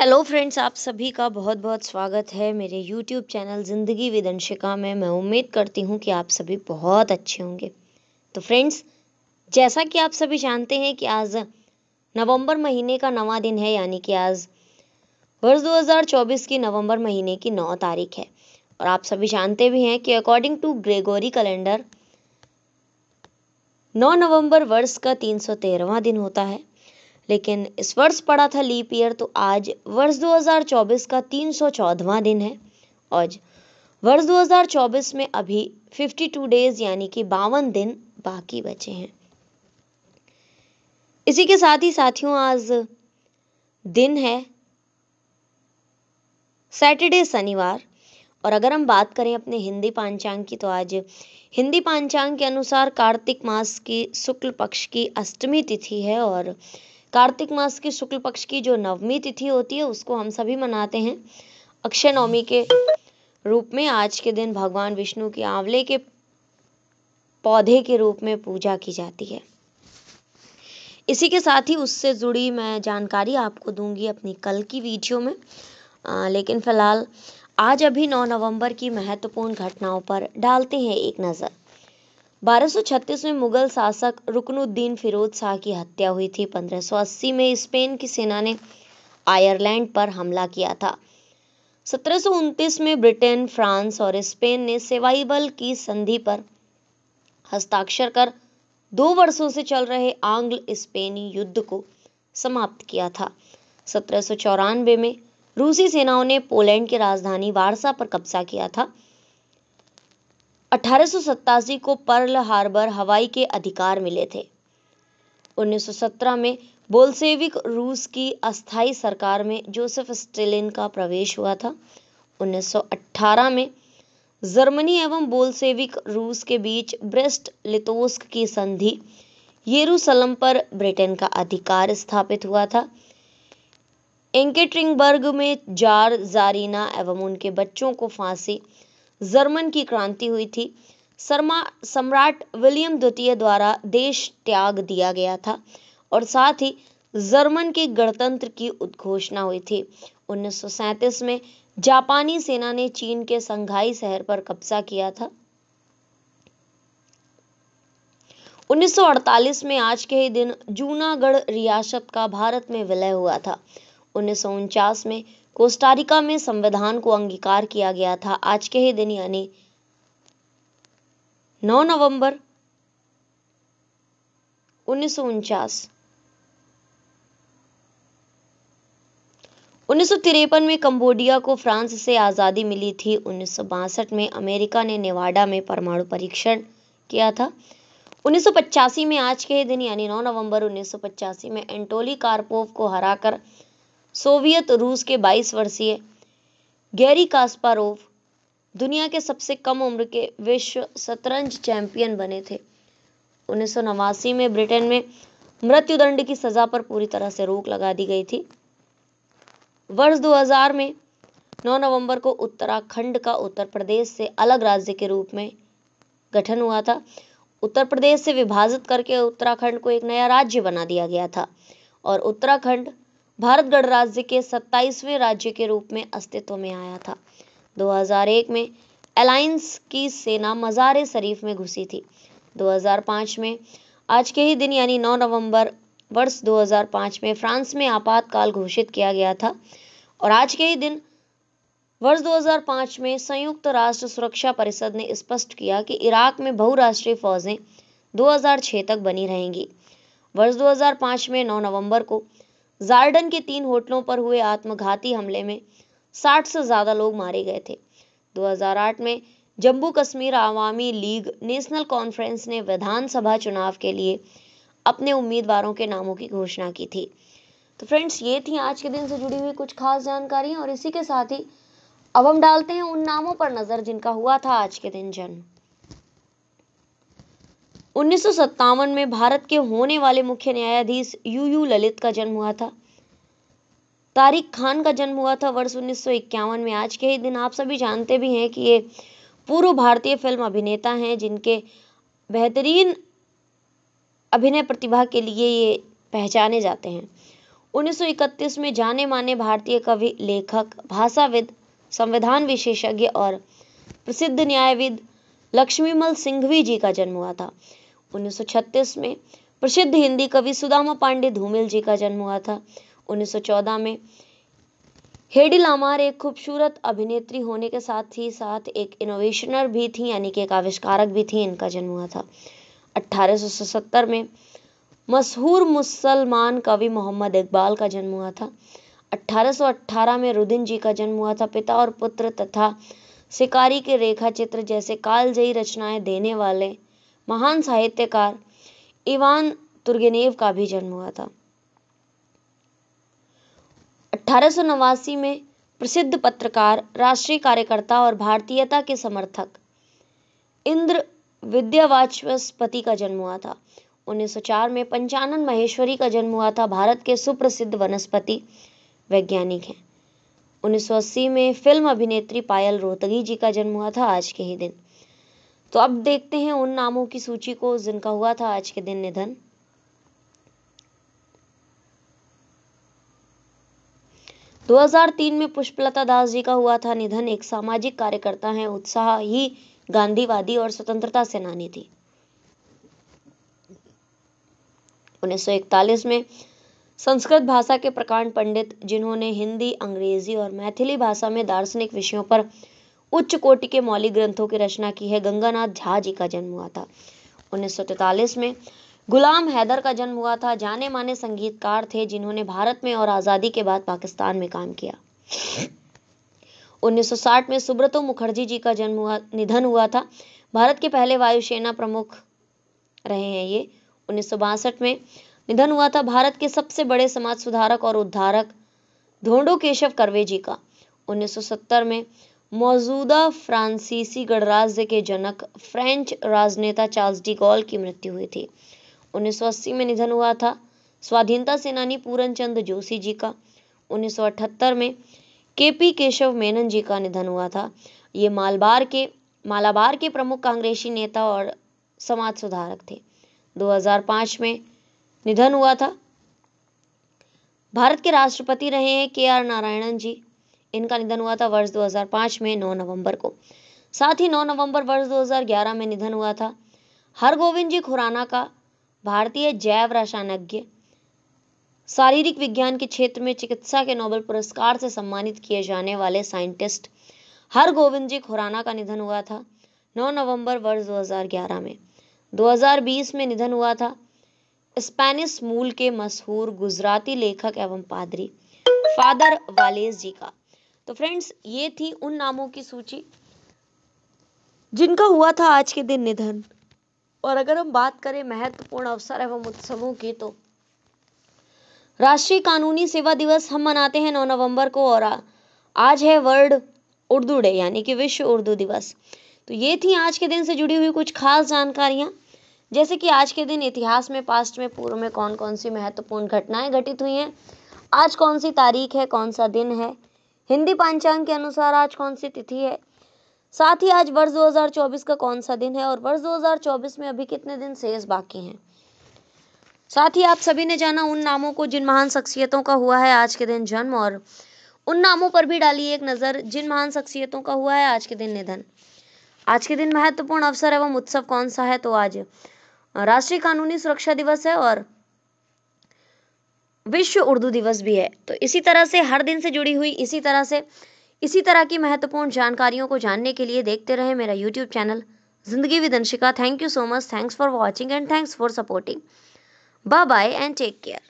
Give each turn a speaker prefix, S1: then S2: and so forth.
S1: Hello friends, आप सभी का बहुत बहुत स्वागत है मेरे यूट्यूब चैनल ज़िंदगी विद अंशिका में। मैं उम्मीद करती हूँ कि आप सभी बहुत अच्छे होंगे। तो फ्रेंड्स, जैसा कि आप सभी जानते हैं कि आज नवंबर महीने का नवा दिन है, यानी कि आज वर्ष 2024 की नवंबर महीने की 9 तारीख है। और आप सभी जानते भी हैं कि अकॉर्डिंग टू ग्रेगोरी कैलेंडर 9 नवंबर वर्ष का 313वां दिन होता है। लेकिन इस वर्ष पड़ा था लीप ईयर, तो आज वर्ष 2024 का 314वां दिन है। आज वर्ष 2024 में अभी 52 डेज यानी कि 52 दिन बाकी बचे हैं। इसी के साथ ही साथियों, आज दिन है सैटरडे, शनिवार। और अगर हम बात करें अपने हिंदी पांचांग की, तो आज हिंदी पांचांग के अनुसार कार्तिक मास की शुक्ल पक्ष की अष्टमी तिथि है। और कार्तिक मास की शुक्ल पक्ष की जो नवमी तिथि होती है उसको हम सभी मनाते हैं अक्षय नवमी के रूप में। आज के दिन भगवान विष्णु की आंवले के पौधे के रूप में पूजा की जाती है। इसी के साथ ही उससे जुड़ी मैं जानकारी आपको दूंगी अपनी कल की वीडियो में। लेकिन फिलहाल आज अभी 9 नवंबर की महत्वपूर्ण घटनाओं पर डालते हैं एक नज़र। 1236 में मुगल शासक रुकनुद्दीन फिरोज शाह की हत्या हुई थी। 1580 में स्पेन की सेना ने आयरलैंड पर हमला किया था। 1729 में ब्रिटेन, फ्रांस और स्पेन ने सेवाइबल की संधि पर हस्ताक्षर कर 2 वर्षों से चल रहे आंग्ल स्पेनी युद्ध को समाप्त किया था। 1794 में रूसी सेनाओं ने पोलैंड की राजधानी वारसा पर कब्जा किया था। 1887 को पर्ल हार्बर हवाई के अधिकार मिले थे। 1917 में बोल्शेविक रूस की अस्थायी सरकार में जोसेफ स्टालिन का प्रवेश हुआ था। 1918 में जर्मनी एवं बोल्शेविक रूस के बीच ब्रेस्ट लितोस्क की संधि, यरूशलेम पर ब्रिटेन का अधिकार स्थापित हुआ था। एंकेट्रिंगबर्ग में जार जारीना एवं उनके बच्चों को फांसी, जर्मन की क्रांति हुई थी। सम्राट विलियम द्वितीय द्वारा देश त्याग दिया गया था और साथ ही जर्मन के गणतंत्र की उद्घोषणा हुई थी। 1937 में जापानी सेना ने चीन के संघाई शहर पर कब्जा किया था। 1948 में आज के ही दिन जूनागढ़ रियासत का भारत में विलय हुआ था। 1949 में कोस्टारिका में संविधान को अंगीकार किया गया था। आज के ही दिन यानी 9 नवंबर 1949। 1953 में कंबोडिया को फ्रांस से आज़ादी मिली थी। 1962 में अमेरिका ने नेवाडा में परमाणु परीक्षण किया था। 1985 में आज के ही दिन यानी 9 नवंबर 1985 में एंटोली कार्पोव को हराकर सोवियत रूस के 22 वर्षीय गैरी कास्पारोव दुनिया के सबसे कम उम्र के विश्व शतरंज चैंपियन बने थे। 1989 में ब्रिटेन में मृत्युदंड की सजा पर पूरी तरह से रोक लगा दी गई थी। वर्ष 2000 में 9 नवंबर को उत्तराखंड का उत्तर प्रदेश से अलग राज्य के रूप में गठन हुआ था। उत्तर प्रदेश से विभाजित करके उत्तराखंड को एक नया राज्य बना दिया गया था और उत्तराखंड भारत गणराज्य के 27वें राज्य के रूप में अस्तित्व में आया था। 2001 में अलायंस की सेना मज़ार शरीफ में घुसी थी। 2005 में आज के ही दिन यानी 9 नवंबर वर्ष 2005 में फ्रांस में आपातकाल घोषित किया गया था। और आज के ही दिन वर्ष 2005 में संयुक्त राष्ट्र सुरक्षा परिषद ने स्पष्ट किया कि इराक में बहुराष्ट्रीय फौजें 2006 तक बनी रहेंगी। वर्ष 2005 में 9 नवंबर को जार्डन के 3 होटलों पर हुए आत्मघाती हमले में 60 से ज्यादा लोग मारे गए थे। 2008 में Jammu Kashmir Awami league national conference ने विधानसभा चुनाव के लिए अपने उम्मीदवारों के नामों की घोषणा की थी। तो फ्रेंड्स, ये थी आज के दिन से जुड़ी हुई कुछ खास जानकारियां। और इसी के साथ ही अब हम डालते हैं उन नामों पर नजर जिनका हुआ था आज के दिन जन्म। 1957 में भारत के होने वाले मुख्य न्यायाधीश यूयू ललित का जन्म हुआ था। तारिक खान का जन्म हुआ था वर्ष 1951 में। आज के ही दिन आप सभी जानते भी हैं कि ये पूर्व भारतीय फिल्म अभिनेता हैं जिनके बेहतरीन अभिनय प्रतिभा के लिए ये पहचाने जाते हैं। 1931 में जाने माने भारतीय कवि, लेखक, भाषाविद, संविधान विशेषज्ञ और प्रसिद्ध न्यायविद लक्ष्मीमल सिंघवी जी का जन्म हुआ था। 1936 में प्रसिद्ध हिंदी कवि सुदामा पांडे धूमिल जी का जन्म हुआ था। 1914 में हेडी लामार एक खूबसूरत अभिनेत्री होने के साथ ही साथ एक इनोवेशनर भी थी, यानी कि एक आविष्कारक भी थी। इनका जन्म हुआ था। 1877 में मशहूर मुसलमान कवि मोहम्मद इकबाल का जन्म हुआ था। 1818 में रुदिन जी का जन्म हुआ था। पिता और पुत्र तथा शिकारी के रेखा चित्र जैसे कालजयी रचनाएं देने वाले महान साहित्यकार इवान तुर्गेनेव का भी जन्म हुआ था। 1889 में प्रसिद्ध पत्रकार, राष्ट्रीय कार्यकर्ता और भारतीयता के समर्थक इंद्र विद्यावाचस्पति का जन्म हुआ था। 1904 में पंचानन महेश्वरी का जन्म हुआ था। भारत के सुप्रसिद्ध वनस्पति वैज्ञानिक हैं। 1980 में फिल्म अभिनेत्री पायल रोहतगी जी का जन्म हुआ था आज के ही दिन। तो अब देखते हैं उन नामों की सूची को जिनका हुआ था आज के दिन निधन। - 2003 में पुष्पलता दास जी का हुआ था निधन। एक सामाजिक कार्यकर्ता हैं, उत्साही गांधीवादी और स्वतंत्रता सेनानी थी। 1941 में संस्कृत भाषा के प्रकांड पंडित, जिन्होंने हिंदी, अंग्रेजी और मैथिली भाषा में दार्शनिक विषयों पर उच्च कोटि के मौलिक ग्रंथों की रचना की है, गंगानाथ झा जी का जन्म हुआ था। 1943 में गुलाम हैदर का जन्म हुआ था। जाने माने संगीतकार थे, जिन्होंने भारत में और आज़ादी के बाद पाकिस्तान में काम किया। 1960 में सुब्रतो मुखर्जी जी का निधन हुआ था। भारत के पहले वायुसेना प्रमुख रहे हैं ये। 1962 में निधन हुआ था भारत के सबसे बड़े समाज सुधारक और उद्धारक धोंडो केशव कर्वे जी का। 1970 में मौजूदा फ्रांसीसी गणराज्य के जनक फ्रेंच राजनेता चार्ल्स डी गॉल की मृत्यु हुई थी। 1980 में निधन हुआ था स्वाधीनता सेनानी पूरनचंद जोशी जी का। 1978 में केपी केशव मेनन जी का निधन हुआ था। ये मालाबार के प्रमुख कांग्रेसी नेता और समाज सुधारक थे। 2005 में निधन हुआ था। भारत के राष्ट्रपति रहे हैं KR नारायणन जी। इनका निधन हुआ था वर्ष 2005 में 9 नवंबर को। साथ ही 9 नवंबर वर्ष 2011 में निधन हुआ था हरगोविंद जी खुराना का। भारतीय जैव रसायनज्ञ, शारीरिक विज्ञान के क्षेत्र में चिकित्सा के नोबेल पुरस्कार से सम्मानित किए जाने वाले साइंटिस्ट हरगोविंद जी खुराना का निधन हुआ था 9 नवंबर वर्ष 2011 में। 2020 में निधन हुआ था स्पेनिश मूल के मशहूर गुजराती लेखक एवं पादरी फादर वालेस जी का। तो फ्रेंड्स, ये थी उन नामों की सूची जिनका हुआ था आज के दिन निधन। और अगर हम बात करें महत्वपूर्ण अवसर एवं उत्सवों की, तो राष्ट्रीय कानूनी सेवा दिवस हम मनाते हैं 9 नवंबर को, और आज है वर्ल्ड उर्दू डे, यानी कि विश्व उर्दू दिवस। तो ये थी आज के दिन से जुड़ी हुई कुछ खास जानकारियां, जैसे कि आज के दिन इतिहास में, पास्ट में, पूर्व में कौन कौन सी महत्वपूर्ण घटनाएं घटित हुई हैं, आज कौन सी तारीख है, कौन सा दिन है, हिंदी पंचांग के अनुसार आज कौन सी तिथि है, साथ ही आज वर्ष 2024 का कौन सा दिन है और वर्ष 2024 में अभी कितने दिन शेष बाकी हैं। साथ ही आप सभी ने जाना उन नामों को जिन महान शख्सियतों का हुआ है आज के दिन जन्म, और उन नामों पर भी डाली एक नजर जिन महान शख्सियतों का हुआ है आज के दिन निधन। आज के दिन महत्वपूर्ण अवसर एवं उत्सव कौन सा है, तो आज राष्ट्रीय कानूनी सुरक्षा दिवस है और विश्व उर्दू दिवस भी है। तो इसी तरह से हर दिन से जुड़ी हुई इसी तरह की महत्वपूर्ण जानकारियों को जानने के लिए देखते रहे मेरा YouTube चैनल जिंदगी with Anshika. Thank you so much, thanks for watching and thanks for supporting. Bye bye and take care.